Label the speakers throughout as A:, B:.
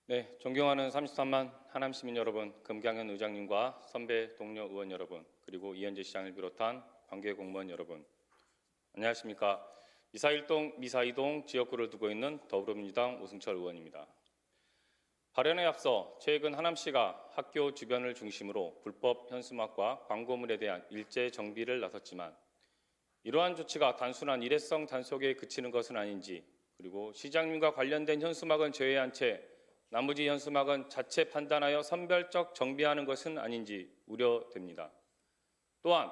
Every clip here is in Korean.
A: 네, 존경하는 33만 하남 시민 여러분, 금강현 의장님과 선배 동료 의원 여러분, 그리고 이현재 시장을 비롯한 관계 공무원 여러분, 안녕하십니까? 미사일동, 미사이동 지역구를 두고 있는 더불어민주당 오승철 의원입니다. 발언에 앞서 최근 하남시가 학교 주변을 중심으로 불법 현수막과 광고물에 대한 일제 정비를 나섰지만 이러한 조치가 단순한 일회성 단속에 그치는 것은 아닌지, 그리고 시장님과 관련된 현수막은 제외한 채 나머지 현수막은 자체 판단하여 선별적 정비하는 것은 아닌지 우려됩니다. 또한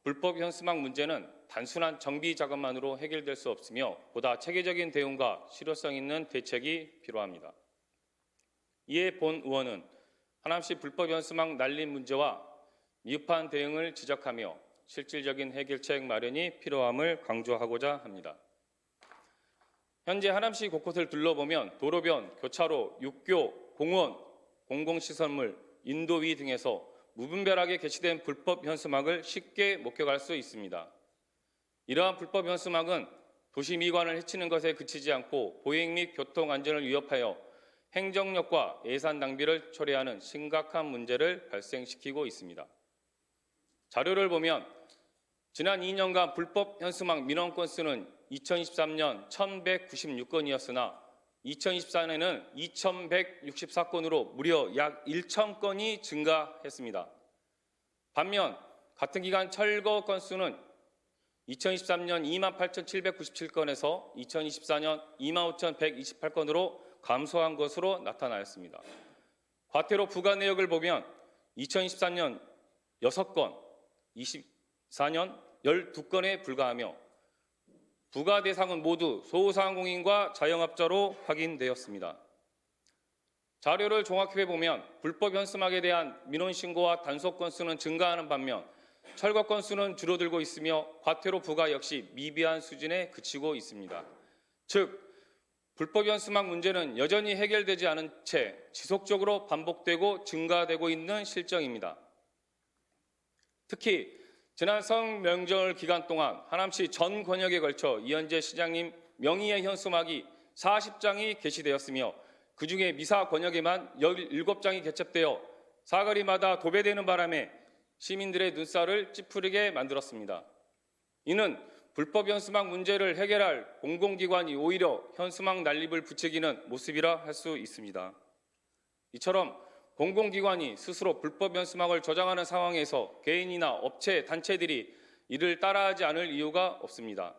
A: 불법 현수막 문제는 단순한 정비 작업만으로 해결될 수 없으며 보다 체계적인 대응과 실효성 있는 대책이 필요합니다. 이에 본 의원은 하남시 불법 현수막 날림 문제와 미흡한 대응을 지적하며 실질적인 해결책 마련이 필요함을 강조하고자 합니다. 현재 하남시 곳곳을 둘러보면 도로변, 교차로, 육교, 공원, 공공시설물, 인도위 등에서 무분별하게 게시된 불법 현수막을 쉽게 목격할 수 있습니다. 이러한 불법 현수막은 도시 미관을 해치는 것에 그치지 않고 보행 및 교통 안전을 위협하여 행정력과 예산 낭비를 초래하는 심각한 문제를 발생시키고 있습니다. 자료를 보면 지난 2년간 불법 현수막 민원 건수는 2023년 1,196건이었으나 2024년에는 2,164건으로 무려 약 1,000건이 증가했습니다. 반면 같은 기간 철거 건수는 2023년 28,797건에서 2024년 25,128건으로 감소한 것으로 나타나였습니다. 과태료 부과 내역을 보면 2024년 6건, 24년 12건에 불과하며 부과 대상은 모두 소상공인과 자영업자로 확인되었습니다. 자료를 종합해 보면 불법 현수막에 대한 민원 신고와 단속 건수는 증가하는 반면 철거 건수는 줄어들고 있으며 과태료 부과 역시 미비한 수준에 그치고 있습니다. 즉, 불법 현수막 문제는 여전히 해결되지 않은 채 지속적으로 반복되고 증가되고 있는 실정입니다. 특히 지난 설 명절 기간 동안 하남시 전 권역에 걸쳐 이현재 시장님 명의의 현수막이 40장이 게시되었으며 그중에 미사 권역에만 17장이 개첩되어 사거리마다 도배되는 바람에 시민들의 눈살을 찌푸리게 만들었습니다. 이는 불법 현수막 문제를 해결할 공공기관이 오히려 현수막 난립을 부추기는 모습이라 할 수 있습니다. 이처럼 공공기관이 스스로 불법 현수막을 조장하는 상황에서 개인이나 업체, 단체들이 이를 따라하지 않을 이유가 없습니다.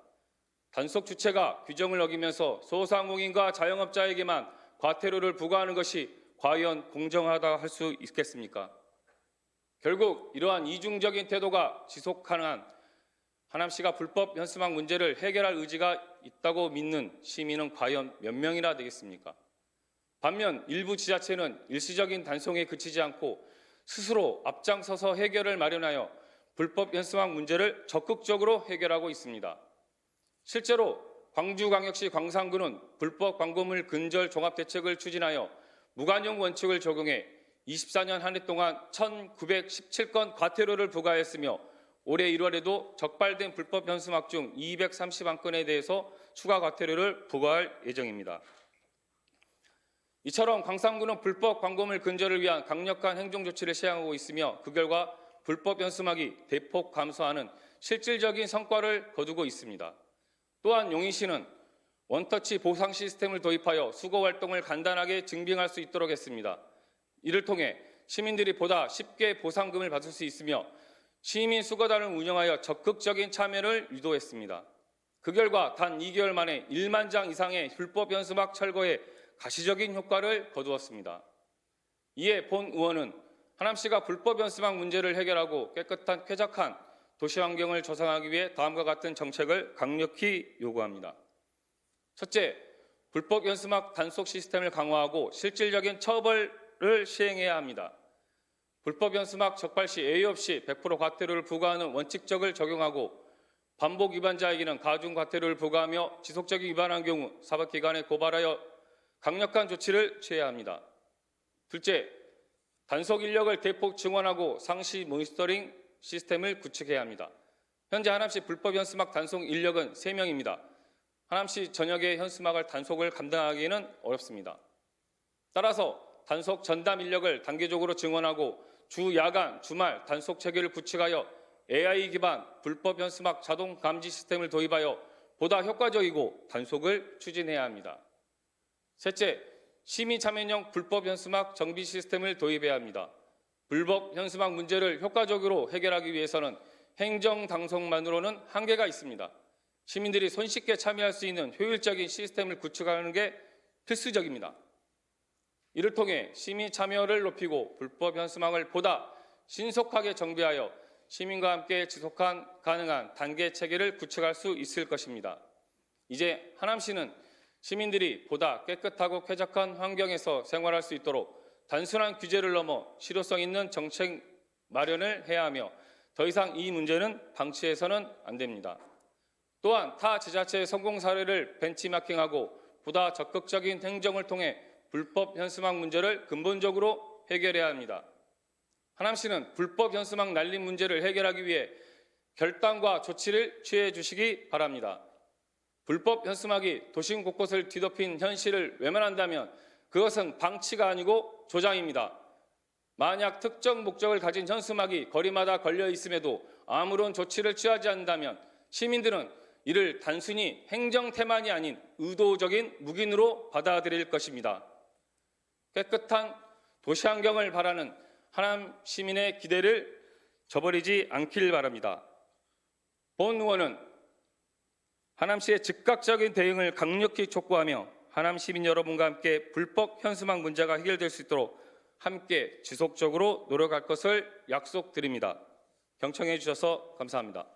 A: 단속 주체가 규정을 어기면서 소상공인과 자영업자에게만 과태료를 부과하는 것이 과연 공정하다 할 수 있겠습니까? 결국 이러한 이중적인 태도가 지속하는 한 하남시가 불법 현수막 문제를 해결할 의지가 있다고 믿는 시민은 과연 몇 명이나 되겠습니까? 반면 일부 지자체는 일시적인 단속에 그치지 않고 스스로 앞장서서 해결을 마련하여 불법 현수막 문제를 적극적으로 해결하고 있습니다. 실제로 광주광역시 광산구는 불법 광고물 근절 종합대책을 추진하여 무관용 원칙을 적용해 24년 한 해 동안 1,917건 과태료를 부과했으며 올해 1월에도 적발된 불법 현수막 중 231건에 대해서 추가 과태료를 부과할 예정입니다. 이처럼 광산구는 불법 광고물 근절을 위한 강력한 행정조치를 시행하고 있으며 그 결과 불법 현수막이 대폭 감소하는 실질적인 성과를 거두고 있습니다. 또한 용인시는 원터치 보상 시스템을 도입하여 수거 활동을 간단하게 증빙할 수 있도록 했습니다. 이를 통해 시민들이 보다 쉽게 보상금을 받을 수 있으며 시민 수거단을 운영하여 적극적인 참여를 유도했습니다. 그 결과 단 2개월 만에 1만 장 이상의 불법 현수막 철거에 가시적인 효과를 거두었습니다. 이에 본 의원은 하남시가 불법 현수막 문제를 해결하고 깨끗한 쾌적한 도시 환경을 조성하기 위해 다음과 같은 정책을 강력히 요구합니다. 첫째, 불법 현수막 단속 시스템을 강화하고 실질적인 처벌을 시행해야 합니다. 불법 현수막 적발 시 예의 없이 100% 과태료를 부과하는 원칙적을 적용하고 반복 위반자에게는 가중 과태료를 부과하며 지속적인 위반한 경우 사법기관에 고발하여 강력한 조치를 취해야 합니다. 둘째, 단속 인력을 대폭 증원하고 상시 모니터링 시스템을 구축해야 합니다. 현재 하남시 불법 현수막 단속 인력은 3명입니다. 하남시 전역의 현수막을 단속을 감당하기는 어렵습니다. 따라서 단속 전담 인력을 단계적으로 증원하고 주, 야간, 주말 단속 체계를 구축하여 AI 기반 불법 현수막 자동 감지 시스템을 도입하여 보다 효과적이고 단속을 추진해야 합니다. 셋째, 시민 참여형 불법 현수막 정비 시스템을 도입해야 합니다. 불법 현수막 문제를 효과적으로 해결하기 위해서는 행정 단속만으로는 한계가 있습니다. 시민들이 손쉽게 참여할 수 있는 효율적인 시스템을 구축하는 게 필수적입니다. 이를 통해 시민 참여를 높이고 불법 현수막을 보다 신속하게 정비하여 시민과 함께 지속한 가능한 단계 체계를 구축할 수 있을 것입니다. 이제 하남시는 시민들이 보다 깨끗하고 쾌적한 환경에서 생활할 수 있도록 단순한 규제를 넘어 실효성 있는 정책 마련을 해야 하며 더 이상 이 문제는 방치해서는 안 됩니다. 또한 타 지자체의 성공 사례를 벤치마킹하고 보다 적극적인 행정을 통해 불법 현수막 문제를 근본적으로 해결해야 합니다. 하남시는 불법 현수막 날림 문제를 해결하기 위해 결단과 조치를 취해 주시기 바랍니다. 불법 현수막이 도심 곳곳을 뒤덮인 현실을 외면한다면 그것은 방치가 아니고 조장입니다. 만약 특정 목적을 가진 현수막이 거리마다 걸려 있음에도 아무런 조치를 취하지 않는다면 시민들은 이를 단순히 행정 태만이 아닌 의도적인 묵인으로 받아들일 것입니다. 깨끗한 도시 환경을 바라는 하남 시민의 기대를 저버리지 않길 바랍니다. 본 의원은 하남시의 즉각적인 대응을 강력히 촉구하며 하남 시민 여러분과 함께 불법 현수막 문제가 해결될 수 있도록 함께 지속적으로 노력할 것을 약속드립니다. 경청해 주셔서 감사합니다.